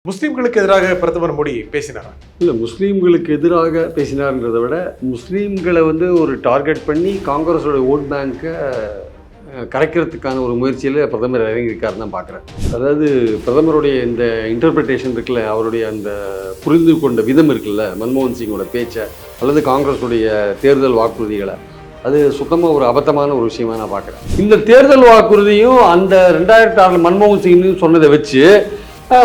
முஸ்லிம்களுக்கு எதிராக பிரதமர் மோடி பேசினாரா? இல்லை, முஸ்லீம்களுக்கு எதிராக பேசினார்ன்றதை விட முஸ்லீம்களை ஒரு டார்கெட் பண்ணி காங்கிரஸோட ஓட் பேங்க்கை கரைக்கிறதுக்கான ஒரு முயற்சியில் பிரதமர் இறங்கியிருக்காருன்னு தான் பார்க்குறேன். அதாவது பிரதமருடைய இந்த இன்டர்பிரிட்டேஷன் இருக்குல்ல, அவருடைய அந்த புரிந்து கொண்ட விதம் இருக்குல்ல, மன்மோகன் சிங்கோட பேச்சை அல்லது காங்கிரஸுடைய தேர்தல் வாக்குறுதிகளை, அது சுத்தமாக ஒரு அபத்தமான ஒரு விஷயமா நான் பார்க்குறேன். இந்த தேர்தல் வாக்குறுதியும் அந்த 2006 மன்மோகன் சிங்னு சொன்னதை வச்சு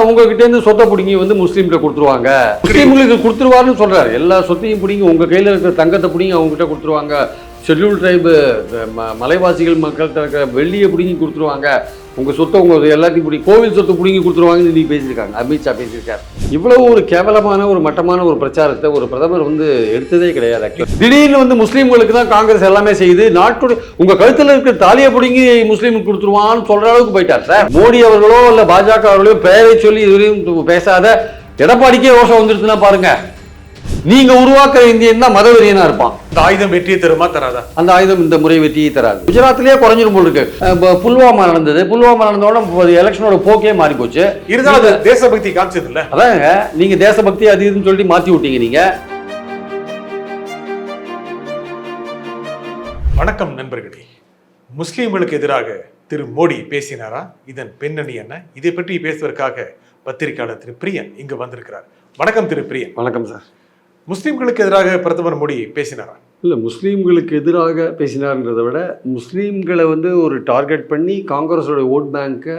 உங்ககிட்டேருந்து சொத்தை பிடிங்கி முஸ்லீம்கிட்ட கொடுத்துருவாங்க, முஸ்லீம்களுக்கு கொடுத்துருவாருன்னு சொல்கிறார். எல்லா சொத்தையும் பிடிங்கி உங்கள் கையில் இருக்கிற தங்கத்தை பிடிங்கி அவங்ககிட்ட கொடுத்துருவாங்க, ஷெட்யூல் ட்ரைபு மலைவாசிகள் மக்கள்கிட்ட இருக்கிற வெள்ளியை பிடிங்கி கொடுத்துருவாங்க, உங்கள் சொத்தை உங்கள் எல்லாத்தையும் பிடிங்கி கோவில் சொத்தை பிடிங்கி கொடுத்துருவாங்கன்னு நீ பேசியிருக்காங்க, அமித்ஷா பேசியிருக்காரு. இவ்வளோ ஒரு கேவலமான ஒரு மட்டமான ஒரு பிரச்சாரத்தை ஒரு பிரதமர் எடுத்ததே கிடையாது. ஆக்சுவலி திடீர்னு முஸ்லீம்களுக்கு தான் காங்கிரஸ் எல்லாமே செய்யுது, நாட்டுடைய உங்கள் கழுத்தில் இருக்கிற தாலியை பிடிங்கி முஸ்லீமுக்கு கொடுத்துருவான்னு சொல்கிற அளவுக்கு போயிட்டார் சார். மோடி அவர்களோ இல்லை பாஜக அவர்களோ பெயரை சொல்லி இதுவரையும் பேசாத எடப்பாடிக்கே ரோஷம் வந்துருச்சுன்னா பாருங்க. நீங்க உருவாக்குற இந்தியன் தான் மதவெறியனா இருப்பான். இந்த ஆயுதம் வெற்றியை தருமா தராதா? அந்த ஆயுதம் இந்த முறை வெற்றியை தராது. குஜராத்திலேயே குறைஞ்சிரும் போல் இருக்கு. புல்வாமா நடந்தது, புல்வாமா நடந்தோட எலெக்ஷனோட போக்கே மாறி போச்சு. இருந்தாலும் தேசபக்தி காமிச்சது இல்ல. அதாங்க, நீங்க தேசபக்தி அது இதுன்னு சொல்லிட்டு மாத்தி விட்டீங்க நீங்க. வணக்கம் நண்பர்களே. முஸ்லிம்களுக்கு எதிராக திரு மோடி பேசினாரா? இதன் பின்னணி என்ன? இதை பற்றி பேசுவதற்காக பத்திரிகையாளர் திரு பிரியன் இங்கு வந்திருக்கிறார். வணக்கம் திரு பிரியன். வணக்கம் சார். முஸ்லிம்களுக்கு எதிராக பிரதமர் மோடி பேசினாரா? இல்லை, முஸ்லீம்களுக்கு எதிராக பேசினார்ன்றதை விட முஸ்லீம்களை ஒரு டார்கெட் பண்ணி காங்கிரஸோட ஓட் பேங்க்கை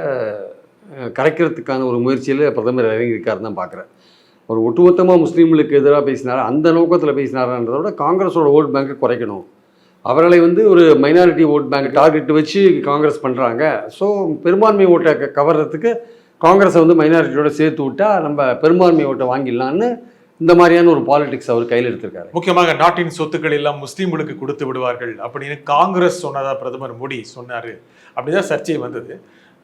கரைக்கிறதுக்கான ஒரு முயற்சியில் பிரதமர் இறங்கியிருக்காருன்னு தான் பார்க்குறேன். ஒரு ஒட்டுமொத்தமாக முஸ்லீம்களுக்கு எதிராக பேசினார், அந்த நோக்கத்தில் பேசினாரான்றதை விட காங்கிரஸோட ஓட் பேங்க்கை குறைக்கணும், அவர்களை ஒரு மைனாரிட்டி ஓட் பேங்க் டார்கெட் வச்சு காங்கிரஸ் பண்ணுறாங்க. ஸோ பெரும்பான்மை ஓட்டை கவர்றதுக்கு காங்கிரஸை மைனாரிட்டியோட சேர்த்து விட்டால் நம்ம பெரும்பான்மை ஓட்டை வாங்கிடலான்னு இந்த மாதிரியான ஒரு பாலிடிக்ஸ் அவர் கையில் எடுத்திருக்காரு. முக்கியமாக நாட்டின் சொத்துக்கள் எல்லாம் முஸ்லீம்களுக்கு கொடுத்து விடுவார்கள் அப்படின்னு காங்கிரஸ் சொன்னதா பிரதமர் மோடி சொன்னாரு. அப்படிதான் சர்ச்சை வந்தது.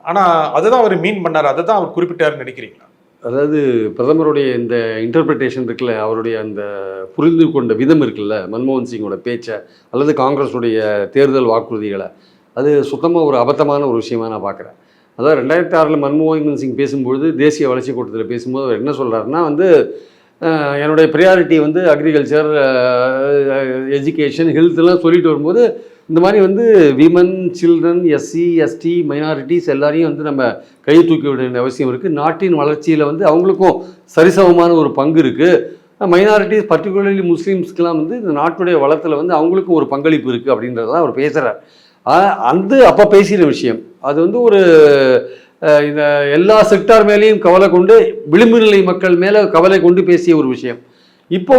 ஆனால் அதை தான் அவர் மீன் பண்ணார், அதை தான் அவர் குறிப்பிட்டாருன்னு நினைக்கிறீங்களா? அதாவது பிரதமருடைய இந்த இன்டர்பிரிட்டேஷன் இருக்குல்ல, அவருடைய அந்த புரிந்து கொண்ட விதம் இருக்குல்ல, மன்மோகன் சிங்கோட பேச்சை அல்லது காங்கிரஸுடைய தேர்தல் வாக்குறுதிகளை, அது சுத்தமாக ஒரு அபத்தமான ஒரு விஷயமா நான் பார்க்குறேன். அதாவது 2006 மன்மோகன் சிங் பேசும்பொழுது தேசிய வளர்ச்சி கூட்டத்தில் பேசும்போது அவர் என்ன சொல்கிறாருன்னா என்னுடைய ப்ரியாரிட்டி அக்ரிகல்ச்சர், எஜுகேஷன், ஹெல்த்லாம் சொல்லிட்டு வரும்போது இந்த மாதிரி women, children, SC, ST, minorities எல்லாரையும் நம்ம கை தூக்கி விட வேண்டிய அவசியம் இருக்குது. நாட்டின் வளர்ச்சியில் அவங்களுக்கும் சரிசமமான ஒரு பங்கு இருக்குது. மைனாரிட்டிஸ் பர்டிகுலர்லி முஸ்லீம்ஸ்க்கெலாம் இந்த நாட்டுடைய வளத்தில் அவங்களுக்கும் ஒரு பங்களிப்பு இருக்குது அப்படின்றதான் அவர் பேசுகிறார். அப்போ பேசின விஷயம் அது ஒரு இந்த எல்லா செக்டார் மேலேயும் கவலை கொண்டு விளிம்பு நிலை மக்கள் மேலே கவலை கொண்டு பேசிய ஒரு விஷயம். இப்போ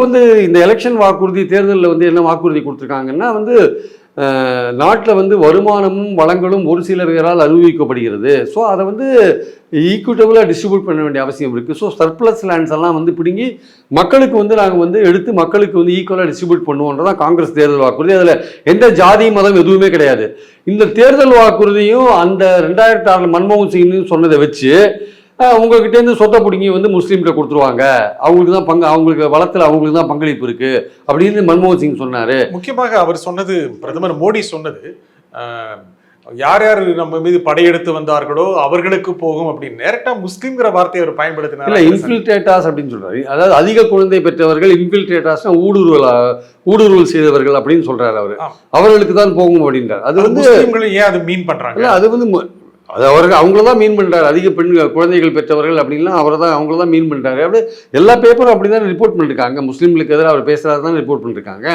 இந்த எலெக்ஷன் வாக்குறுதி தேர்தலில் என்ன வாக்குறுதி கொடுத்துருக்காங்கன்னா நாட்டில் வருமானமும் வளங்களும் ஒரு சில பேரால் அனுபவிக்கப்படுகிறது. ஸோ அதை ஈக்குவிட்டபுளாக டிஸ்ட்ரிபியூட் பண்ண வேண்டிய அவசியம் இருக்குது. ஸோ சர்ப்ளஸ் லேண்ட்ஸ் எல்லாம் பிடுங்கி மக்களுக்கு நாங்கள் எடுத்து மக்களுக்கு ஈக்குவலாக டிஸ்ட்ரிபியூட் பண்ணுவோன்றதான் காங்கிரஸ் தேர்தல் வாக்குறுதி. அதில் எந்த ஜாதி மதம் எதுவுமே கிடையாது. இந்த தேர்தல் வாக்குறுதியும் அந்த 2006 மன்மோகன் சிங்னு சொன்னதை வச்சு உங்ககிட்டேருந்து சொத்தை பிடிங்கி முஸ்லீம்கிட்ட கொடுத்துருவாங்க, அவங்களுக்கு தான் பங்கு, அவங்களுக்கு வளத்தில் அவங்களுக்கு தான் பங்களிப்பு இருக்குது அப்படின்னு மன்மோகன் சிங் சொன்னார். முக்கியமாக அவர் சொன்னது, பிரதமர் மோடி சொன்னது, யார் யார் நம்ம மீது படையெடுத்து வந்தார்களோ அவர்களுக்கு போகும் அப்படின்னு நேரட்டா முஸ்லீம்ங்கிற வார்த்தையை அவர் பயன்படுத்தினார். இல்லை, இன்ஃபில்ட்ரேட்டாஸ் அப்படின்னு சொல்றாரு. அதாவது அதிக குழந்தை பெற்றவர்கள், இன்ஃபில்ட்ரேட்டாஸ் ஊடுருவல் செய்தவர்கள் அப்படின்னு சொல்றாரு அவர். அவர்களுக்கு தான் போகும் அப்படின்றார். அது முஸ்லீம்கள் ஏன் அது மீன் பண்றாங்க? இல்லை, அது அது அவங்கள தான் மீன் பண்ணுறாரு. அதிக குழந்தைகள் பெற்றவர்கள் அப்படின்லாம் அவங்கள தான் மீன் பண்ணுறாரு. அப்படி எல்லா பேப்பரும் அப்படி தான் ரிப்போர்ட் பண்ணிருக்காங்க. முஸ்லீம்களுக்கு எதிராக அவர் பேசுறது தான் ரிப்போர்ட் பண்ணிருக்காங்க.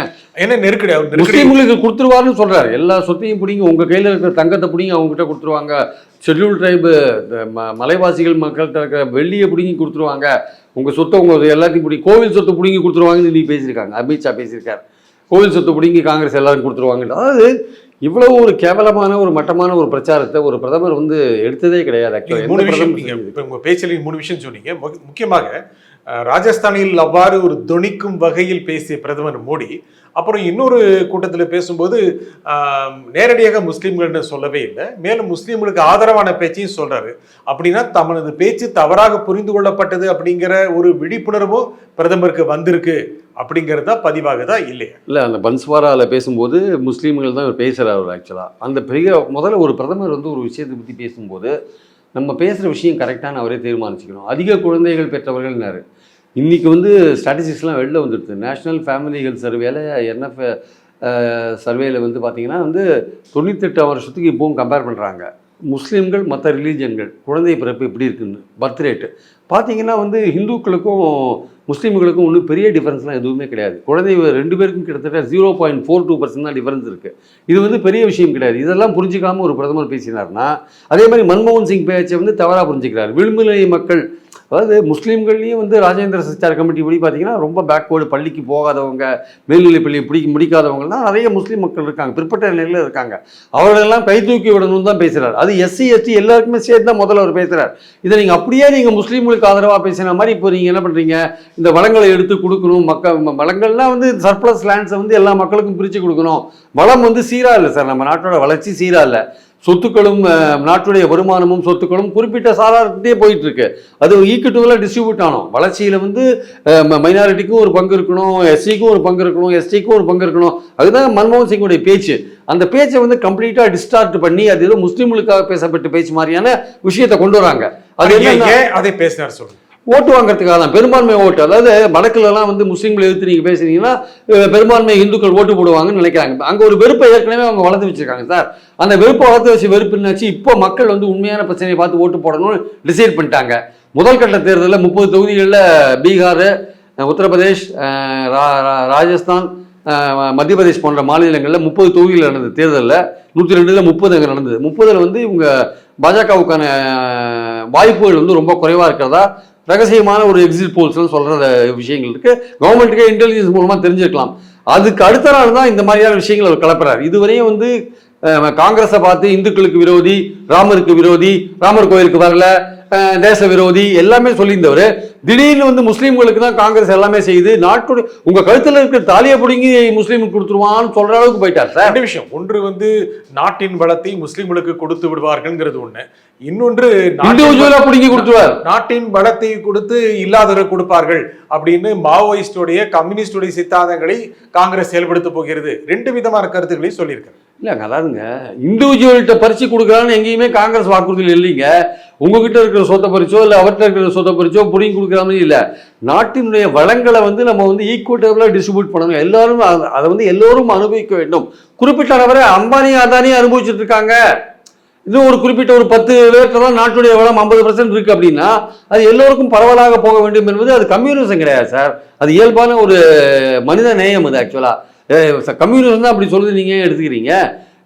என்ன நெருக்கடி? முஸ்லீம்களுக்கு கொடுத்துருவாருன்னு சொல்றாரு. எல்லா சொத்தையும் பிடிங்கி உங்கள் கையில் இருக்கிற தங்கத்தை பிடிங்கி அவங்ககிட்ட கொடுத்துருவாங்க, ஷெட்யூல் ட்ரைபு மலைவாசிகள் மக்கள்கிட்ட இருக்கிற வெள்ளியை பிடிங்கி கொடுத்துருவாங்க, உங்கள் சொத்தை உங்கள் எல்லாத்தையும் பிடிங்கி கோவில் சொத்தை பிடிங்கி கொடுத்துருவாங்கன்னு நீ பேசியிருக்காங்க, அமித்ஷா பேசியிருக்காரு. கோவில் சொத்தை பிடிங்கி காங்கிரஸ் எல்லாரும் கொடுத்துருவாங்க. அதாவது இவ்வளவு ஒரு கேவலமான ஒரு மட்டமான ஒரு பிரச்சாரத்தை ஒரு பிரதமர் எடுத்ததே கிடையாது. உங்க பேச்சில் 3 விஷயம் சொன்னீங்க. முக்கியமாக ராஜஸ்தானில் அவ்வாறு ஒரு தொனிக்கும் வகையில் பேசிய பிரதமர் மோடி அப்புறம் இன்னொரு கூட்டத்தில் பேசும்போது நேரடியாக முஸ்லீம்கள்னு சொல்லவே இல்லை, மேலும் முஸ்லீம்களுக்கு ஆதரவான பேச்சையும் சொல்றாரு. அப்படின்னா தமது பேச்சு தவறாக புரிந்து கொள்ளப்பட்டது அப்படிங்கிற ஒரு விழிப்புணர்வும் பிரதமருக்கு வந்திருக்கு அப்படிங்கிறது தான் பதிவாகுதா இல்லையா? இல்லை, அந்த பன்ஸ்வாராவில் பேசும்போது முஸ்லீம்கள் தான் பேசுகிறார். ஆக்சுவலாக அந்த பெரிய முதல்ல ஒரு பிரதமர் ஒரு விஷயத்தை பற்றி பேசும்போது நம்ம பேசுகிற விஷயம் கரெக்டான அவரே தீர்மானிச்சுக்கணும். அதிக குழந்தைகள் பெற்றவர்கள்னாரு. இன்றைக்கி வந்து ஸ்டாட்டிஸ்டிக்ஸ்லாம் வெளில வந்துடுது. நேஷ்னல் ஃபேமிலி ஹெல்த் சர்வேல என்எஃப் சர்வேல வந்து பார்த்திங்கன்னா வந்து 98 வருஷத்துக்கு இப்போவும் கம்பேர் பண்ணுறாங்க. முஸ்லீம்கள் மற்ற ரிலீஜன்கள் குழந்தை பிறப்பு எப்படி இருக்குன்னு பர்த் ரேட்டு பார்த்தீங்கன்னா வந்து ஹிந்துக்களுக்கும் முஸ்லீம்களுக்கும் ஒன்றும் பெரிய டிஃபரன்ஸ்லாம் எதுவுமே கிடையாது. குழந்தை 2 பேருக்கும் கிட்டத்தட்ட 0.42% தான் டிஃபரன்ஸ் இருக்குது. இது வந்து பெரிய விஷயம் கிடையாது. இதெல்லாம் புரிஞ்சிக்காமல் ஒரு பிரதமர் பேசினார்னா அதே மாதிரி மன்மோகன் சிங் பேச்சை வந்து தவறாக புரிஞ்சுக்கிறார். விளிம்புநிலை மக்கள், அதாவது முஸ்லீம்கள்லேயும் வந்து ராஜேந்திர சச்சார் கமிட்டி படி பார்த்தீங்கன்னா ரொம்ப பேக்வேர்டு, பள்ளிக்கு போகாதவங்க, மேல்நிலை பள்ளி முடிக்காதவங்கலாம் நிறைய முஸ்லீம் மக்கள் இருக்காங்க, பிற்பட்ட நிலையில் இருக்காங்க. அவர்களெல்லாம் கை தூக்கி விடணும்னு தான் பேசுகிறார். அது எஸ்சி எஸ்டி எல்லாருக்குமே சேர்த்து தான் முதல்ல அவர் பேசுகிறார். இதை நீங்கள் அப்படியே நீங்கள் முஸ்லீம்களுக்கு ஆதரவாக பேசின மாதிரி இப்போ நீங்கள் என்ன பண்ணுறீங்க, இந்த வளங்களை எடுத்து கொடுக்கணும், வளங்கள்லாம் வந்து சர்ப்ளஸ் லேண்ட்ஸை வந்து எல்லா மக்களுக்கும் பிரித்து கொடுக்கணும். வளம் வந்து சீராக இல்லை சார், நம்ம நாட்டோட வளர்ச்சி சீராக இல்லை. சொத்துக்களும் நாட்டுடைய வருமானமும் சொத்துக்களும் குறிப்பிட்ட சாரார்கிட்டே போயிட்டு இருக்கு. அது ஈக்குவலாக டிஸ்ட்ரிபியூட் ஆனோம். வளர்ச்சியில் வந்து மைனாரிட்டிக்கும் ஒரு பங்கு இருக்கணும், எஸ்சிக்கும் ஒரு பங்கு இருக்கணும், எஸ்டிக்கும் ஒரு பங்கு இருக்கணும். அதுதான் மன்மோகன் சிங்குடைய பேச்சு. அந்த பேச்சை வந்து கம்ப்ளீட்டாக டிஸ்டார்ட் பண்ணி அது ஏதோ முஸ்லீம்களுக்காக பேசப்பட்ட பேச்சு மாதிரியான விஷயத்தை கொண்டு வராங்க. அது அதை பேசினார் சொல்லுங்க. ஓட்டு வாங்குறதுக்காக தான், பெரும்பான்மை ஓட்டு. அதாவது வடக்குலலாம் வந்து முஸ்லீம்களை எதிர்த்து நீங்கள் பேசுனீங்கன்னா பெரும்பான்மை இந்துக்கள் ஓட்டு போடுவாங்கன்னு நினைக்கிறாங்க. அங்கே ஒரு வெறுப்பை ஏற்கனவே அவங்க வளர்த்து வச்சிருக்காங்க சார். அந்த வெறுப்பை வளர்த்து வச்சு வெறுப்புன்னாச்சு இப்போ மக்கள் வந்து உண்மையான பிரச்சனையை பார்த்து ஓட்டு போடணும்னு டிசைட் பண்ணிட்டாங்க. முதல் கட்ட தேர்தலில் 30 தொகுதிகளில் பீகார், உத்தரப்பிரதேஷ், ராஜஸ்தான், மத்திய பிரதேஷ் போன்ற மாநிலங்களில் 30 தொகுதியில் நடந்தது தேர்தலில். 102ல் 30 அங்கே நடந்தது. 30ல் வந்து இவங்க பாஜகவுக்கான வாய்ப்புகள் வந்து ரொம்ப குறைவாக இருக்கிறதா ரகசியமான ஒரு எக்ஸிட் போல்ஸ்லாம் சொல்கிற விஷயங்கள் இருக்குது. கவர்மெண்ட்டுக்கே இன்டெலிஜென்ஸ் மூலமாக தெரிஞ்சிருக்கலாம். அதுக்கு அடுத்த நாள் தான் இந்த மாதிரியான விஷயங்கள் அவர் கிளப்புறாரு. இதுவரையும் வந்து காங்கிரஸை பார்த்து இந்துக்களுக்கு விரோதி, ராமருக்கு விரோதி, ராமர் கோயிலுக்கு வரல, தேச விரோதி எல்லாமே சொல்லியிருந்தவர் திடீர்னு வந்து முஸ்லீம்களுக்கு தான் காங்கிரஸ் எல்லாமே செய்யுது, நாட்டுடைய உங்க கழுத்தில் இருக்கிற தாலியை பிடிங்கி முஸ்லீமுக்கு கொடுத்துருவான்னு சொல்ற அளவுக்கு போயிட்டார் சார். ரெண்டு விஷயம், ஒன்று வந்து நாட்டின் வளத்தை முஸ்லீம்களுக்கு கொடுத்து விடுவார்கள்ங்கிறது ஒண்ணு, இன்னொன்று இண்டிவிஜுவலா பிடிங்கி கொடுத்துருவார். நாட்டின் வளத்தை கொடுத்து இல்லாதவர்கள் கொடுப்பார்கள் அப்படின்னு மாவோயிஸ்டுடைய கம்யூனிஸ்டுடைய சித்தாந்தங்களை காங்கிரஸ் செயல்படுத்த போகிறது. 2 விதமான கருத்துக்களை சொல்லியிருக்காரு. இல்லைங்க, அதாவதுங்க இண்டிவிஜுவல்கிட்ட பறிச்சு கொடுக்குறான்னு எங்கேயுமே காங்கிரஸ் வாக்குறுதியில் இல்லைங்க. உங்ககிட்ட இருக்கிற சொத்தை பறிச்சோ இல்லை அவர்கிட்ட இருக்கிற சொத்தை பறிச்சோ புடிங்கி கொடுக்குற மாதிரி இல்லை. நாட்டினுடைய வளங்களை வந்து நம்ம வந்து ஈக்குவட்டபிளாக டிஸ்ட்ரிபியூட் பண்ணணும். எல்லாரும் அதை வந்து எல்லோரும் அனுபவிக்க வேண்டும். குறிப்பிட்ட நபரை அம்பானி அதானி அனுபவிச்சுட்டு இருக்காங்க. இன்னும் ஒரு குறிப்பிட்ட ஒரு 10 பேர்கிட்ட தான் நாட்டுடைய வளம் 50% இருக்குது அப்படின்னா அது எல்லோருக்கும் பரவலாக போக வேண்டும் என்பது அது கம்யூனிசம் கிடையாது சார். அது இயல்பான ஒரு மனித நேயம். அது ஆக்சுவலாக கம்யூனிசம் தான் அப்படி சொல்லுது. நீங்கள் எடுத்துக்கிறீங்க,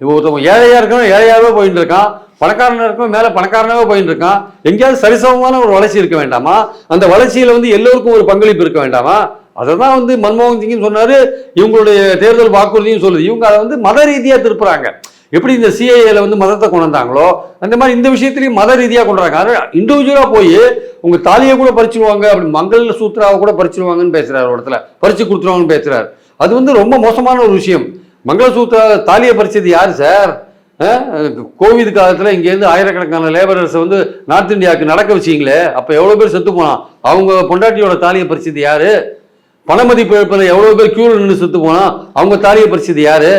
இப்போ ஒருத்தவங்க ஏழையாக இருக்கணும், ஏழையாகவே போயிட்டு இருக்கான், பணக்காரனாக இருக்கணும், மேலே பணக்காரனாகவே போயிட்டு இருக்கான். எங்கேயாவது சரிசமமான ஒரு வளர்ச்சி இருக்க வேண்டாமா? அந்த வளர்ச்சியில் வந்து எல்லோருக்கும் ஒரு பங்களிப்பு இருக்க வேண்டாமா? அதை தான் வந்து மன்மோகன் சிங் சொன்னார். இவங்களுடைய தேர்தல் வாக்குறுதியும் சொல்லுது. இவங்க அதை வந்து மத ரீதியாக திருப்புறாங்க. எப்படி இந்த சிஐஏல வந்து மதத்தை கொண்டு வந்தாங்களோ அந்த மாதிரி இந்த விஷயத்துலையும் மத ரீதியாக கொண்டு வராங்க. அதனால் இண்டிவிஜுவலாக போய் உங்கள் தாலியை கூட பறிச்சிருவாங்க, அப்படி மங்கள சூத்திராவை கூட பறிச்சிருவாங்கன்னு பேசுகிறார். ஒரு இடத்துல பறிச்சு கொடுத்துருவாங்கன்னு பேசுகிறார். அது வந்து ரொம்ப மோசமான ஒரு விஷயம். மங்களசூத்திர தாலியை பறிச்சது யார் சார்? கோவிட் காலத்தில் இங்கேருந்து ஆயிரக்கணக்கான லேபரர்ஸை வந்து நார்த் இந்தியாவுக்கு நடக்க வச்சிங்களே, அப்போ எவ்வளோ பேர் செத்து போனான்? அவங்க பொண்டாட்டியோட தாலியை பறிச்சது யார்? பணமதிப்பு இழப்பில் எவ்வளோ பேர் கியூவில் நின்று செத்து போனான்? அவங்க தாலியை பறிச்சது யார்?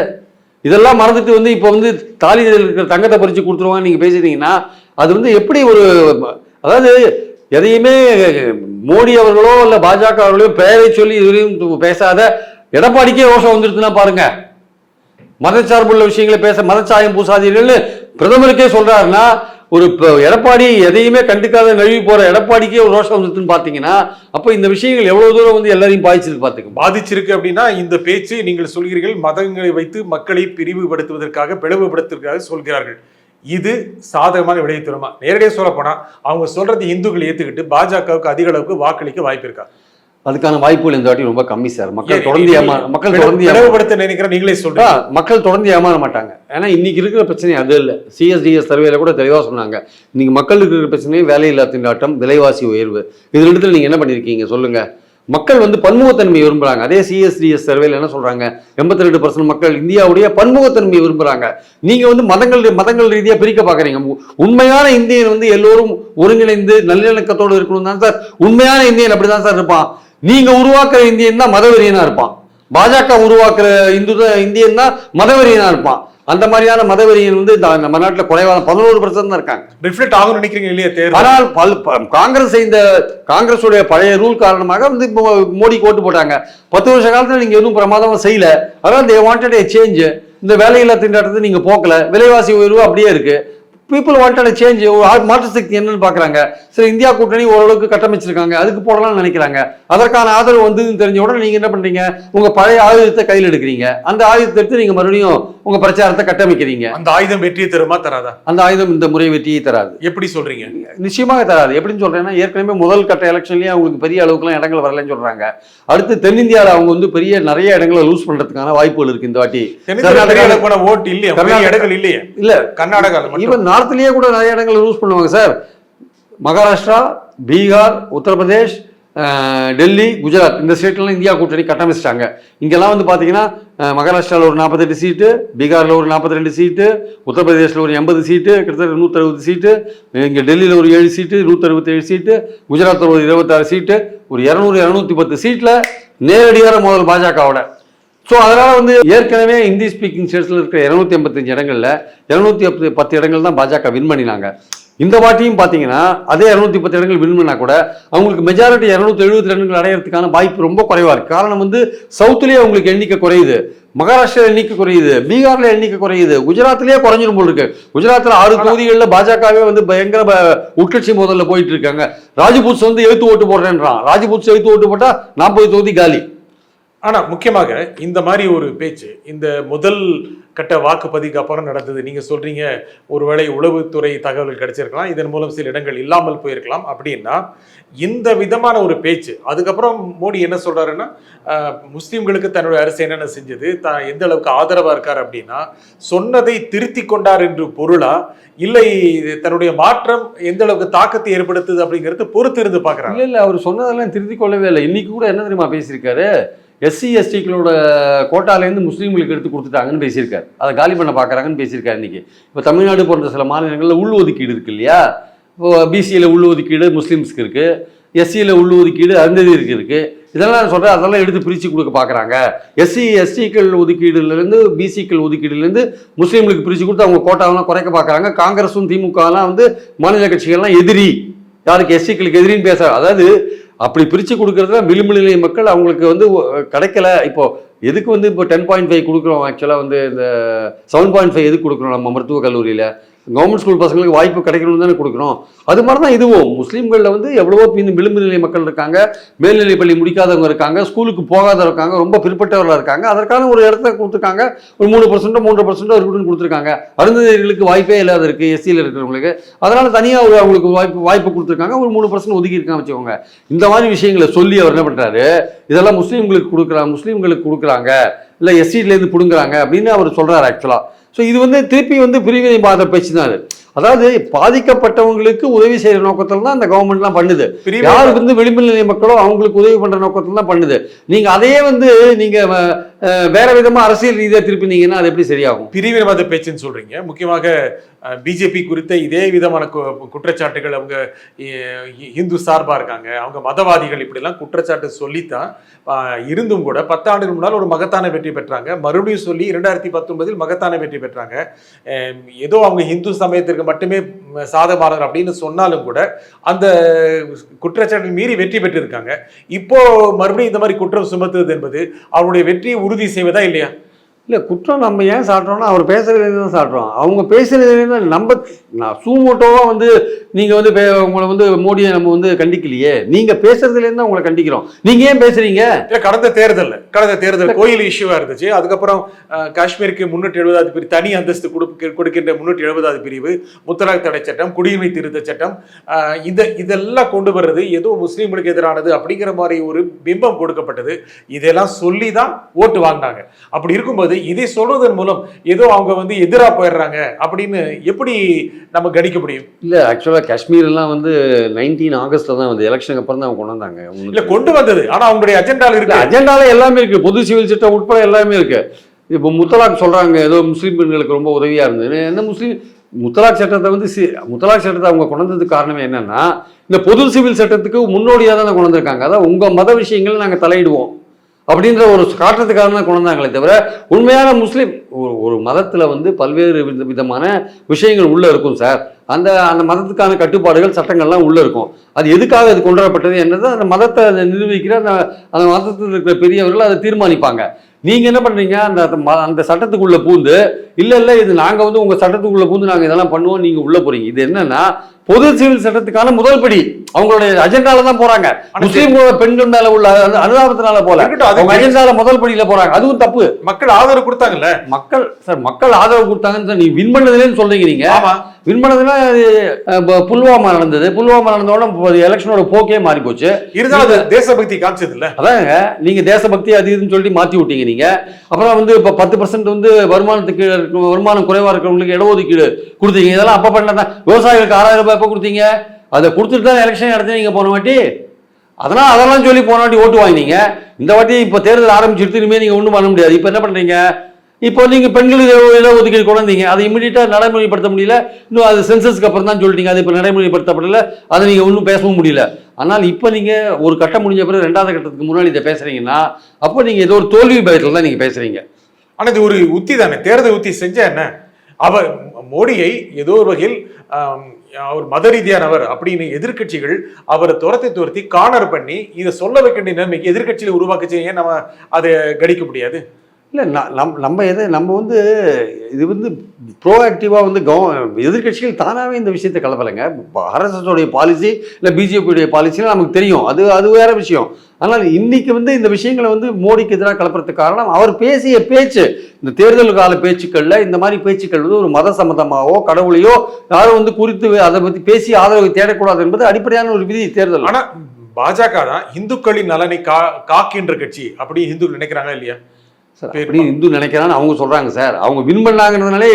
இதெல்லாம் மறந்துட்டு வந்து இப்போ வந்து தாலியில் இருக்கிற தங்கத்தை பறித்து கொடுத்துருவாங்கன்னு நீங்கள் பேசிட்டீங்கன்னா அது வந்து எப்படி ஒரு, அதாவது எதையுமே மோடி அவர்களோ இல்லை பாஜக அவர்களோ பெயரை சொல்லி இதுவரையும் பேசாத எடப்பாடிக்கே ரோஷம் வந்துடுதுன்னா பாருங்க. மதச்சார்புள்ள விஷயங்களை பேச மதச்சாயம் பூசாதீர்கள்னு பிரதமருக்கே சொல்றாருன்னா ஒரு எடப்பாடி எதையுமே கண்டுக்காத நழுவி போற எடப்பாடிக்கே ஒரு ரோஷம் வந்துருக்குன்னு பாத்தீங்கன்னா அப்போ இந்த விஷயங்கள் எவ்வளவு தூரம் வந்து எல்லாரையும் பாதிச்சிருக்கு அப்படின்னா இந்த பேச்சு நீங்கள் சொல்கிறீர்கள் மதங்களை வைத்து மக்களை பிரிவுபடுத்துவதற்காக பிளவுபடுத்துவதற்காக சொல்கிறார்கள். இது சாதகமான விடையை தருமா? நேரடியாக சொல்ல போனா அவங்க சொல்றது இந்துக்கள் ஏத்துக்கிட்டு பாஜகவுக்கு அதிக அளவுக்கு வாக்களிக்க வாய்ப்பு இருக்கா? அதுக்கான வாய்ப்புகள் இந்த வாட்டி ரொம்ப கம்மி சார். மக்கள் தொடர்ந்து நினைக்கிறேன், நீங்களே சொல்றீங்க. மக்கள் தொடர்ந்து ஏமாற மாட்டாங்க. ஏன்னா இன்னைக்கு இருக்கிற பிரச்சனை அது இல்லை. சிஎஸ்டிஎஸ் சர்வேல கூட தெளிவாக சொன்னாங்க. இன்னைக்கு மக்களுக்கு இருக்கிற பிரச்சனை வேலையில்லா திண்டாட்டம், விலைவாசி உயர்வு. இது 2த்துல நீங்க என்ன பண்ணிருக்கீங்க சொல்லுங்க? மக்கள் வந்து பன்முகத்தன்மையை விரும்புறாங்க. அதே சிஎஸ்டிஎஸ் சர்வேல என்ன சொல்றாங்க? 82% மக்கள் இந்தியாவுடைய பன்முகத்தன்மையை விரும்புறாங்க. நீங்க வந்து மதங்கள் ரீதியாக பிரிக்க பாக்குறீங்க. உண்மையான இந்தியன் வந்து எல்லோரும் ஒருங்கிணைந்து நல்லிணக்கத்தோடு இருக்கணும் தான் சார். உண்மையான இந்தியன் அப்படிதான் சார் இருப்பான். நீங்க உருவாக்குற இந்தியன் தான் மதவெறியனா இருப்பான். பாஜக உருவாக்குற இந்தியன் தான் மதவெறியனா இருப்பான். அந்த மாதிரியான மதவெறியன் வந்து நம்ம நாட்டில் குறைவான 11% தான் இருக்காங்க. ரிஃப்ளெக்ட் ஆகும் நினைக்கிறீங்க இல்லையா தேர்தல்? ஆனால் காங்கிரஸுடைய பழைய ரூல் காரணமாக வந்து மோடிக்கு ஓட்டு போட்டாங்க. 10 வருஷ காலத்தில் நீங்க எதுவும் பிரமாதமா செய்யல. அதான் தே வாண்டட் ஏ சேஞ்ச். இந்த வேலையில்லா திண்டாட்டத்தை நீங்க போக்கல, விலைவாசி உயர்வு அப்படியே இருக்கு. People wanted change. மாற்று சக்தி என்னன்னு பாக்குறாங்க. சரி, இந்தியா கூட்டணி ஓரளவுக்கு கட்டமைச்சிருக்காங்க, அதுக்கு போடலாம்னு நினைக்கிறாங்க. அதற்கான ஆதரவு வந்ததுன்னு தெரிஞ்ச உடனே நீங்க என்ன பண்றீங்க, உங்க பழைய ஆயுதத்தை கையில் எடுக்கிறீங்க. அந்த ஆயுதத்தை எடுத்து நீங்க மறுபடியும் உங்க பிரச்சாரத்தை கட்டமைக்கிறீங்க. அந்த ஆயுதம் வெற்றியை தருமா தராதா? அந்த ஆயுதம் இந்த முறை வெற்றியை தராது. எப்படி சொல்றீங்க? நிச்சயமாக தராது. எப்படின்னு சொல்றேன்னா, ஏற்கனவே முதல் கட்ட எலெக்ஷன்லயே அவங்களுக்கு பெரிய அளவுக்குலாம் இடங்கள் வரலன்னு சொல்றாங்க. அடுத்து தென்னிந்தியாவில் அவங்க வந்து நிறைய இடங்களை லூஸ் பண்றதுக்கான வாய்ப்புகள் இருக்கு இந்த வாட்டி. ஓட்டு இல்லையா? இடங்கள் இல்லையே. இல்ல, கர்நாடகா ஈவன் நார்த்லயே கூட நிறைய இடங்களை லூஸ் பண்ணுவாங்க சார். மகாராஷ்டிரா, பீகார், உத்தரப்பிரதேஷ், டெல்லி, குஜராத், இந்த ஸ்டேட்லாம் இந்தியா கூட்டணி கட்டமைச்சிட்டாங்க. இங்கெல்லாம் வந்து பார்த்தீங்கன்னா மகாராஷ்டிராவில் ஒரு 48 சீட்டு, பீகாரில் ஒரு 42 சீட்டு, உத்தரப்பிரதேசில் ஒரு 80 சீட்டு, கிட்டத்தட்ட 160 சீட்டு, இங்கே டெல்லியில் ஒரு 7 சீட்டு, 167 சீட்டு, குஜராத்தில் ஒரு 26 சீட்டு, ஒரு 200-210 சீட்டில் நேரடியான முதல் பாஜகவோட. ஸோ அதனால் வந்து ஏற்கனவே ஹிந்தி ஸ்பீக்கிங் ஸ்டேட்ஸில் இருக்கிற 285 இடங்களில் 210 இடங்கள் தான் பாஜக வின் பண்ணினாங்க. இந்த வாட்டியும் பார்த்தீங்கன்னா அதே 210 இடங்கள் வின் பண்ணால் கூட அவங்களுக்கு மெஜாரிட்டி 270 இடங்கள் அடையிறதுக்கான வாய்ப்பு ரொம்ப குறைவாக இருக்குது. காரணம் வந்து சவுத்துலேயே அவங்களுக்கு எண்ணிக்கை குறையுது, மகாராஷ்டிரா எண்ணிக்கை குறையுது, பீகாரில் எண்ணிக்கை குறையுது, குஜராத்லேயே குறைஞ்சிரும் போல் இருக்கு. குஜராத்தில் 6 தொகுதிகளில் பாஜகவே வந்து பயங்கர உட்கட்சி மோதல்ல போயிட்டு இருக்காங்க. ராஜ்புட்ஸ் வந்து எழுத்து ஓட்டு போடுறேன்றான். ராஜ்புட்ஸ் எழுத்து ஓட்டு போட்டால் 40 தொகுதி காலி. ஆனா முக்கியமாக இந்த மாதிரி ஒரு பேச்சு இந்த முதல் கட்ட வாக்குப்பதிவுக்கு அப்புறம் நடந்தது. நீங்க சொல்றீங்க ஒருவேளை உளவுத்துறை தகவல் கிடைச்சிருக்கலாம், இதன் மூலம் சில இடங்கள் இல்லாமல் போயிருக்கலாம். அப்படின்னா இந்த விதமான ஒரு பேச்சு அதுக்கப்புறம் மோடி என்ன சொல்றாருன்னா, முஸ்லீம்களுக்கு தன்னுடைய அரசு என்னென்ன செஞ்சது, எந்த அளவுக்கு ஆதரவா இருக்காரு அப்படின்னா சொன்னதை திருத்தி கொண்டார் என்று பொருளா, இல்லை தன்னுடைய மாற்றம் எந்த அளவுக்கு தாக்கத்தை ஏற்படுத்துது அப்படிங்கிறது பொறுத்து இருந்து பாக்குறாங்க. இல்ல அவர் சொன்னதெல்லாம் திருத்தி கொள்ளவே இல்லை. இன்னைக்கு கூட என்ன தெரியுமா பேசியிருக்காரு, எஸ்சி எஸ்டிக்களோட கோட்டாலேருந்து முஸ்லீம்களுக்கு எடுத்து கொடுத்துட்டாங்கன்னு பேசியிருக்காரு. அதை காலி பண்ண பார்க்குறாங்கன்னு பேசியிருக்காரு. இன்றைக்கி இப்போ தமிழ்நாடு போன்ற சில மாநிலங்களில் உள்ஒதுக்கீடு இருக்குது இல்லையா. இப்போ பிசியில் உள்ஒதுக்கீடு முஸ்லீம்ஸ்க்கு இருக்குது, எஸ்சியில் உள்ஒதுக்கீடு அருந்ததியருக்கு இருக்குது. இதெல்லாம் நான் சொல்கிறேன், அதெல்லாம் எடுத்து பிரித்து கொடுக்க பார்க்குறாங்க. எஸ்சி எஸ்டிக்கள் ஒதுக்கீடுலேருந்து பிசிக்கள் ஒதுக்கீடுலேருந்து முஸ்லீம்களுக்கு பிரித்து கொடுத்து அவங்க கோட்டாவெல்லாம் குறைக்க பார்க்குறாங்க. காங்கிரஸும் திமுகலாம் வந்து மாநில கட்சிகள்லாம் எதிரி, யாருக்கு எஸ்சிக்களுக்கு எதிரின்னு பேச, அதாவது அப்படி பிரித்து கொடுக்கறதுல விளிம்பு நிலை மக்கள் அவங்களுக்கு வந்து கிடைக்கல. இப்போ எதுக்கு வந்து இப்போ 10.5 கொடுக்குறோம், ஆக்சுவலாக வந்து இந்த 7.5 எதுக்கு கொடுக்குறோம் நம்ம மருத்துவக் கல்லூரியில்? கவர்மெண்ட் ஸ்கூல் பசங்களுக்கு வாய்ப்பு கிடைக்கணும்னு தானே கொடுக்குறோம். அது மாதிரி தான் இதுவும் முஸ்லீம்களில் வந்து எவ்வளவோ விளிம்பு நிலை மக்கள் இருக்காங்க, மேல்நிலை பள்ளி முடிக்காதவங்க இருக்காங்க, ஸ்கூலுக்கு போகாதவங்க இருக்காங்க, ரொம்ப பிற்பட்டவர்களாக இருக்காங்க. அதற்கான ஒரு இடத்த கொடுத்துருக்காங்க. ஒரு 3% 3% இருக்குன்னு கொடுத்துருக்காங்க. அருந்ததியர்களுக்கு வாய்ப்பே இல்லாத இருக்குது எஸ்சியில் இருக்கிறவங்களுக்கு. அதனால் தனியாக ஒரு அவங்களுக்கு வாய்ப்பு கொடுத்துருக்காங்க. ஒரு 3% ஒதுக்கி இருக்காங்க வச்சுக்கோங்க. இந்த மாதிரி விஷயங்களை சொல்லி அவர் என்ன பண்ணுறாரு, இதெல்லாம் முஸ்லீம்களுக்கு கொடுக்குறாங்க இல்லை எஸ்சிலேருந்து பிடுங்குறாங்க அப்படின்னு அவர் சொல்கிறார் ஆக்சுவலாக. ஸோ இது வந்து திருப்பி வந்து பிரிவினைவாத பேச்சு தான் அது. அதாவது பாதிக்கப்பட்டவங்களுக்கு உதவி செய்யற நோக்கத்தில் தான் அந்த கவர்மெண்ட்லாம் பண்ணுது. யாருக்கு வந்து விளிம்பு நிலை மக்களோ அவங்களுக்கு உதவி பண்ற நோக்கத்தில் தான் பண்ணுது. நீங்க அதையே வந்து நீங்க வேற விதமா அரசியல் ரீதியாக திருப்பினீங்கன்னா அது எப்படி சரியாகும்? பிரிவினைவாத பேச்சுன்னு சொல்றீங்க. முக்கியமாக பிஜேபி குறித்த இதே விதமான குற்றச்சாட்டுகள், அவங்க இந்து சார்பா இருக்காங்க, அவங்க மதவாதிகள், இப்படிலாம் குற்றச்சாட்டு சொல்லித்தான் இருந்தும் கூட 10 ஆண்டுகள் முன்னால் ஒரு மகத்தான வெற்றி பெற்றாங்க. மறுபடியும் சொல்லி 2019 மகத்தான வெற்றி பெற்றாங்க. ஏதோ அவங்க இந்து சமயத்திற்கு மட்டுமே சாதகமானவர் அப்படின்னு சொன்னாலும் கூட அந்த குற்றச்சாட்டை மீறி வெற்றி பெற்றிருக்காங்க. இப்போ மறுபடியும் இந்த மாதிரி குற்றம் சுமத்துவது என்பது அவருடைய வெற்றியை உறுதி செய்வதா இல்லையா? இல்லை, குற்றம் நம்ம ஏன் சாட்டுறோம்னா அவர் பேசுறதுலேருந்து தான் சாட்டுறோம். அவங்க பேசுறதுலேருந்து நான் சூமோட்டோவாக வந்து நீங்கள் வந்து உங்களை வந்து மோடியை நம்ம வந்து கண்டிக்கலையே, நீங்கள் பேசுறதுலேருந்து தான் உங்களை கண்டிக்கிறோம். நீங்கள் ஏன் பேசுறீங்க? கடந்த தேர்தல் கோயில் இஷ்யூவாக இருந்துச்சு. அதுக்கப்புறம் காஷ்மீருக்கு 370வது பிரிவு, தனி அந்தஸ்து கொடுக்கின்ற 370வது பிரிவு, முத்தலாக் தடை சட்டம், குடியுரிமை திருத்த சட்டம், இதெல்லாம் கொண்டு வர்றது ஏதோ முஸ்லீம்களுக்கு எதிரானது அப்படிங்கிற மாதிரி ஒரு பிம்பம் கொடுக்கப்பட்டது. இதெல்லாம் சொல்லி தான் ஓட்டு வாங்கினாங்க. அப்படி இருக்கும்போது இதை சொல்றதன் மூலம் ஏதோ அவங்க வந்து எதிராக போயிடுறாங்க அப்படின்னு எப்படி நம்ம கணிக்க முடியும்? இல்ல, ஆக்சுவலா காஷ்மீர் எல்லாம் வந்து 19 ஆகஸ்ட்ல தான் வந்து எலெக்ஷனுக்கு அப்புறம் தான் அவங்க கொண்டு வந்தாங்க. இல்ல கொண்டு வந்தது, ஆனா அவங்களுடைய அஜெண்டால இருக்கு. அஜெண்டால எல்லாமே இருக்கு, பொது சிவில் சட்டம் உட்பட எல்லாமே இருக்கு. இப்போ முத்தலாக் சொல்றாங்க ஏதோ முஸ்லீம் பெண்களுக்கு ரொம்ப உதவியா இருந்தது. என்ன முத்தலாக் சட்டத்தை வந்து முத்தலாக் சட்டத்தை அவங்க கொண்டு வந்ததுக்கு காரணமே என்னன்னா, இந்த பொது சிவில் சட்டத்துக்கு முன்னோடியாக தான் கொண்டு வந்திருக்காங்க. அதான் உங்க மத விஷயங்களை நாங்கள் தலையிடுவோம், அப்படின்ற ஒரு காட்டுறதுக்காக தான் கொண்டு வந்தாங்களே தவிர உண்மையான முஸ்லீம் ஒரு மதத்தில் வந்து பல்வேறு விதமான விஷயங்கள் உள்ளே இருக்கும் சார். அந்த அந்த மதத்துக்கான கட்டுப்பாடுகள் சட்டங்கள்லாம் உள்ளே இருக்கும். அது எதுக்காக அது கொண்டு வரப்பட்டது என்னது அந்த மதத்தை நிர்வகிக்கிற அந்த மதத்தில் இருக்கிற பெரியவர்கள் அதை தீர்மானிப்பாங்க. நீங்கள் என்ன பண்ணுறீங்க, அந்த சட்டத்துக்குள்ளே பூந்து இல்லை இது நாங்கள் வந்து உங்கள் சட்டத்துக்குள்ளே பூந்து நாங்கள் இதெல்லாம் பண்ணுவோம், நீங்கள் உள்ளே போகிறீங்க. இது என்னன்னா பொது சிவில் சட்டத்துக்கான முதல் படி அவங்களுடைய அஜெண்டால தான் போறாங்க. முஸ்லீம்களோட பெண்கள் மேல உள்ள அனுதாபத்தினால போல அவங்க அஜெண்டால முதல் படியில போறாங்க. அதுவும் தப்பு. மக்கள் ஆதரவு கொடுத்தாங்கல்ல, மக்கள் ஆதரவு கொடுத்தாங்கன்னு நீ வின் பண்ணதுலேன்னு சொல்றீங்க. நீங்க வின் பண்ணதுன்னா புல்வாமா நடந்தது. புல்வாமா நடந்தோட எலெக்ஷனோட போக்கே மாறி போச்சு. இருந்தாலும் தேசபக்தி காமிச்சது இல்ல. அதாங்க நீங்க தேசபக்தி அது இதுன்னு சொல்லி மாத்தி விட்டீங்க நீங்க. அப்புறம் வந்து இப்ப 10% வந்து வருமானம் குறைவா இருக்கிறவங்களுக்கு இடஒதுக்கீடு கொடுத்தீங்க. இதெல்லாம் அப்ப பண்ணதான். விவசாயிகளுக்கு 6000 ரூபாய் எப்ப கொடுத்தீங்க? அதை கொடுத்துட்டு தான் எலெக்ஷன் நடத்தினீங்க போன வாட்டி. அதெல்லாம் சொல்லி போன வாட்டி ஓட்டு வாங்கினீங்க. இந்த வாட்டி இப்போ தேர்தல் ஆரம்பிச்சுட்டு இனிமேல் நீங்கள் ஒன்றும் பண்ண முடியாது. இப்போ என்ன பண்ணுறீங்க, இப்போ நீங்கள் பெண்களுக்கு இடஒதுக்கீடு கொண்டு வந்தீங்க, அதை இமீடியட்டாக நடைமுறைப்படுத்த முடியல. இன்னும் அது சென்சஸ்க்கு அப்புறம் தான் சொல்லிட்டீங்க, அது இப்போ நடைமுறைப்படுத்தப்படல, அதை நீங்கள் ஒன்றும் பேசவும் முடியல. ஆனால் இப்போ நீங்கள் ஒரு கட்டம் முடிஞ்ச பிறகு 2வது கட்டத்துக்கு முன்னாடி இதை பேசுகிறீங்கன்னா அப்போ நீங்கள் ஏதோ ஒரு தோல்வி பயத்தில் தான் நீங்கள் பேசுகிறீங்க. ஆனால் இது ஒரு உத்தி தானே, தேர்தல் உத்தி செஞ்சா என்ன? அவர் மோடியை ஏதோ ஒரு வகையில் அவர் மத ரீதியானவர் அப்படின்னு எதிர்கட்சிகள் அவரை துரத்தி கார்னர் பண்ணி இதை சொல்ல வைக்க வேண்டிய நிலைமைக்கு எதிர்கட்சியில உருவாக்க செய்ய நம்ம அதை கடிக்க முடியாது. இல்லை நம்ம வந்து இது வந்து ப்ரோஆக்டிவாக வந்து எதிர்கட்சிகள் தானாகவே இந்த விஷயத்தை கலப்பலைங்க. ஆர்எஸ்எஸோடைய பாலிசி இல்லை பிஜேபியுடைய பாலிசிலாம் நமக்கு தெரியும், அது வேற விஷயம். ஆனால் இன்னைக்கு வந்து இந்த விஷயங்களை வந்து மோடிக்கு எதிராக கலப்புறதுக்கு காரணம் அவர் பேசிய பேச்சு. இந்த தேர்தல் கால பேச்சுக்களில் இந்த மாதிரி பேச்சுக்கள் வந்து ஒரு மத சம்மந்தமாகவோ கடவுளையோ யாரும் வந்து குறித்து அதை பற்றி பேசி ஆதரவை தேடக்கூடாது என்பது அடிப்படையான ஒரு விதி தேர்தல். ஆனால் பாஜக தான் இந்துக்களின் நலனை காக்கின்ற கட்சி அப்படி இந்துக்கள் நினைக்கிறாங்க இல்லையா? அப்படி இந்து நினைக்கிறான்னு அவங்க சொல்றாங்க சார். அவங்க வின் பண்ணாங்கன்றதுனாலே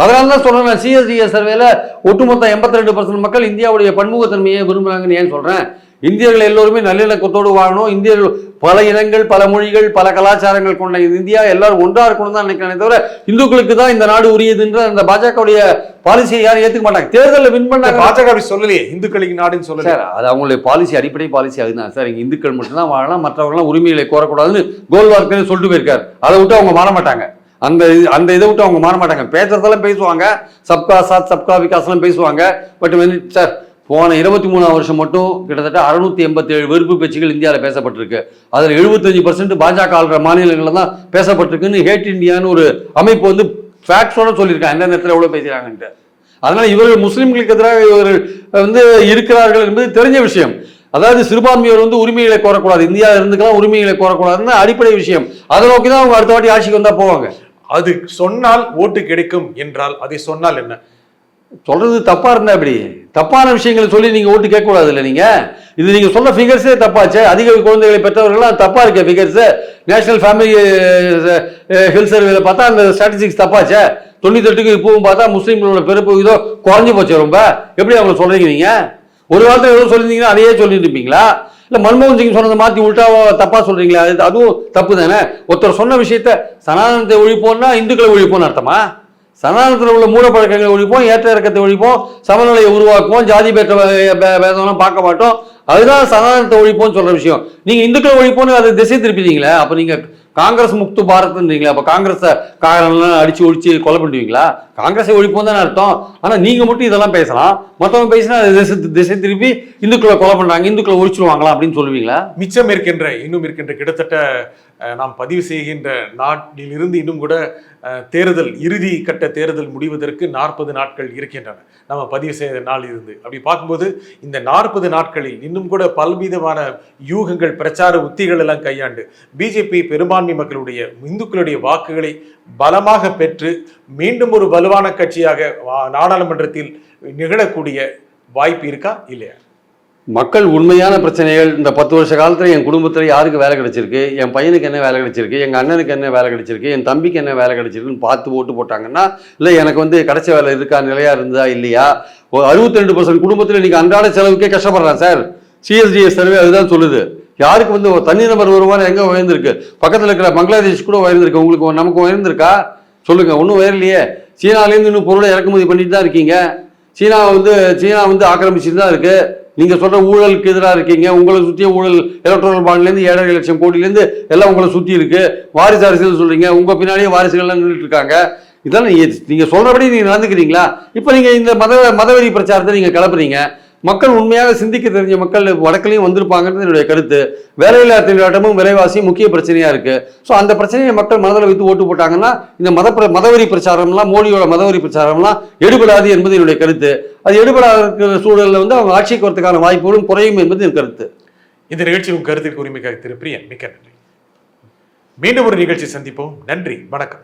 அதனால தான் சொல்றேன், சிஎஸ்டிஎஸ் சர்வேல ஒட்டுமொத்த 82% மக்கள் இந்தியாவுடைய பன்முகத்தன்மையை விரும்புறாங்கன்னு ஏன் சொல்றேன். இந்தியர்கள் எல்லோருமே நல்லிணக்கத்தோடு வாழணும். இந்தியர்கள் பல இனங்கள், பல மொழிகள், பல கலாச்சாரங்கள் கொண்ட இந்தியா எல்லாரும் ஒன்றா இருக்கணும் தான் நினைக்கிறேன். தவிர இந்துக்களுக்கு தான் இந்த நாடு உரியதுன்ற அந்த பாஜகவுடைய பாலிசியை யாரும் ஏற்றுக்க மாட்டாங்க. தேர்தலில் வின் பண்ணாங்க. பாஜக அப்படி சொல்லலையே, இந்துக்களுக்கு நாடுன்னு சொல்லல சார். அது அவங்களுடைய பாலிசி, அடிப்படை பாலிசி அதுதான் சார். இங்கே இந்துக்கள் மட்டும்தான் வாழலாம், மற்றவர்கள்லாம் உரிமைகளை கோரக்கூடாதுன்னு கோல்வார்க்கர்னு சொல்லிட்டு போயிருக்காரு. அதை விட்டு அவங்க மாற மாட்டாங்க. அந்த இதை விட்டு அவங்க மாற மாட்டாங்க. பேசுறதெல்லாம் பேசுவாங்க, சப்கா சாத் சப்கா விகாஸ்லாம் பேசுவாங்க. பட் சார் போன 23ஆம் வருஷம் மட்டும் கிட்டத்தட்ட 687 வெறுப்பு பேச்சுகள் இந்தியாவில் பேசப்பட்டிருக்கு. அதில் 75% பாஜக ஆளுற மாநிலங்களில் தான் பேசப்பட்டிருக்குன்னு ஹேட் இந்தியான்னு ஒரு அமைப்பு வந்து ஃபேக்ட்ஸோட சொல்லியிருக்காங்க எந்த நேரத்தில் எவ்வளோ பேசுகிறாங்கன்ட்டு. அதனால இவர்கள் முஸ்லீம்களுக்கு எதிராக இவர்கள் வந்து இருக்கிறார்கள் என்பது தெரிஞ்ச விஷயம். அதாவது சிறுபான்மையோர் வந்து உரிமைகளை கோரக்கூடாது, இந்தியா இருந்துக்கலாம் உரிமைகளை கோரக்கூடாதுன்னு அடிப்படை விஷயம். அதை நோக்கி தான் அவங்க அடுத்த வாட்டி ஆட்சிக்கு வந்தால் போவாங்க. அது சொன்னால் ஓட்டு கிடைக்கும் என்றால் அதை சொன்னால் என்ன சொல்றது தப்பா இருந்தா அப்படி தப்பான விஷயங்களை சொல்லி நீங்க ஓட்டு கேட்க கூடாது இல்லை. நீங்க இது நீங்க சொன்ன ஃபிகர்ஸே தப்பாச்சு. அதிக குழந்தைகளை பெற்றவர்கள்லாம் தப்பா இருக்க ஃபிகர்ஸ். நேஷனல் ஃபேமிலி ஹெல்த் சர்வேல பார்த்தா அந்த ஸ்டாட்டிஸ்டிக்ஸ் தப்பாச்சே. 98க்கு இப்பவும் பார்த்தா முஸ்லீம்களோட பிறப்பு இதோ குறைஞ்சு போச்சு ரொம்ப. எப்படி அவங்க சொல்றீங்க? நீங்க ஒரு காலத்தில் எதுவும் சொல்லியிருந்தீங்கன்னா அதையே சொல்லிட்டு இருப்பீங்களா? இல்லை மன்மோகன் சிங் சொன்னதை மாற்றி உள்டாவோ தப்பா சொல்றீங்களா? அதுவும் தப்பு தானே. ஒருத்தர் சொன்ன விஷயத்த சனாதனத்தை ஒழிப்போம்னா இந்துக்களை ஒழிப்போம்னு அர்த்தமா? சனாதனத்தில் உள்ள மூடப்பழக்கங்களை ஒழிப்போம், ஏற்ற இறக்கத்தை ஒழிப்போம், சமநிலையை உருவாக்குவோம், ஜாதி பேற்ற பேதம்லாம் பார்க்க மாட்டோம். அதுதான் சனாதனத்தை ஒழிப்போம்னு சொல்ற விஷயம். நீங்க இந்துக்களை ஒழிப்போன்னு அதை திசை திருப்பிட்டீங்களே. அப்ப நீங்க காங்கிரஸ் முக்து பாரத்ன்றீங்களா? அப்ப காங்கிரஸை காரெல்லாம் அடிச்சு ஒழிச்சு கொலை பண்ணுவீங்களா? காங்கிரஸை ஒழிப்போம் தானே அர்த்தம். ஆனா நீங்க மட்டும் இதெல்லாம் பேசலாம், மற்றவங்க பேசினா திசை திருப்பி இந்துக்களை கொலை பண்றாங்க, இந்துக்களை ஒழிச்சுடுவாங்களா அப்படின்னு சொல்லுவீங்களா? மிச்சம் இன்னும் இருக்கின்ற கிட்டத்தட்ட நாம் பதிவு செய்கின்ற நாட்டிலிருந்து இன்னும் கூட இறுதி கட்ட தேர்தல் முடிவதற்கு 40 நாட்கள் இருக்கின்றன. நம்ம பதிவு செய்த நாள் இருந்து அப்படி பார்க்கும்போது இந்த 40 நாட்களில் இன்னும் கூட பல்விதமான யூகங்கள், பிரச்சார உத்திகள் எல்லாம் கையாண்டு பிஜேபி பெரும்பான்மை மக்களுடைய இந்துக்களுடைய வாக்குகளை பலமாக பெற்று மீண்டும் ஒரு வலுவான கட்சியாக நாடாளுமன்றத்தில் நிகழக்கூடிய வாய்ப்பு இருக்கா இல்லையா? மக்கள் உண்மையான பிரச்சனைகள் இந்த 10 வருஷ காலத்தில் என் குடும்பத்தில் யாருக்கு வேலை கிடைச்சிருக்கு, என் பையனுக்கு என்ன வேலை கிடைச்சிருக்கு, எங்கள் அண்ணனுக்கு என்ன வேலை கிடைச்சிருக்கு, என் தம்பிக்கு என்ன வேலை கிடைச்சிருக்குன்னு பார்த்து ஓட்டு போட்டாங்கன்னா, இல்லை எனக்கு வந்து கிடைச்ச வேலை இருக்கா, நிலையா இருந்தா இல்லையா. 62% குடும்பத்தில் இன்னைக்கு அன்றாட செலவுக்கே கஷ்டப்படுறான் சார். சிஎஸ்டிஎஸ் சர்வே அதுதான் சொல்லுது. யாருக்கு வந்து தனிநபர் வருமானம் எங்கே உயர்ந்திருக்கு? பக்கத்தில் இருக்கிற பங்களாதேஷ் கூட உயர்ந்திருக்கு. உங்களுக்கு நமக்கு உயர்ந்திருக்கா சொல்லுங்க? ஒன்றும் உயரலையே. சீனாலேருந்து இன்னும் பொருளை இறக்குமதி பண்ணிட்டு தான் இருக்கீங்க. சீனா வந்து ஆக்கிரமிச்சுட்டு தான் இருக்கு. நீங்க சொல்ற ஊழலுக்கு எதிராக இருக்கீங்க, உங்களை சுற்றிய ஊழல் எலக்ட்ரல் பாண்ட்லேருந்து 7.5 லட்சம் கோடியிலேருந்து எல்லாம் உங்களை சுற்றி இருக்கு, வாரிசு அரசியல் சொல்றீங்க, உங்க பின்னாடியே வாரிசுகள்லாம் நின்றுட்டு இருக்காங்க, இதெல்லாம் நீங்க சொல்றபடி நீங்க நடந்துக்கிறீங்களா? இப்போ நீங்க இந்த மதவெறி பிரச்சாரத்தை நீங்க கிளப்புறீங்க. மக்கள் உண்மையாக சிந்திக்க தெரிஞ்ச மக்கள் வடக்குலையும் வந்திருப்பாங்கன்றது என்னுடைய கருத்து. வேலையில்லா திண்டாட்டமும் விலைவாசியும் முக்கிய பிரச்சனையா இருக்கு. ஸோ அந்த பிரச்சனையை மக்கள் மனதில் வைத்து ஓட்டு போட்டாங்கன்னா இந்த மதவெறி பிரச்சாரம்லாம், மோடியோட மதவெறி பிரச்சாரம்லாம் எடுபடாது என்பது என்னுடைய கருத்து. அது எடுபடாத இருக்கிற சூழலில் வந்து அவங்க ஆட்சிக்கு வரதுக்கான வாய்ப்புகளும் குறையும் என்பது என் கருத்து. இந்த நிகழ்ச்சியும் கருத்திற்கு உரிமைக்காக திரு பிரியன் மிக்க நன்றி. மீண்டும் ஒரு நிகழ்ச்சி சந்திப்போம். நன்றி, வணக்கம்.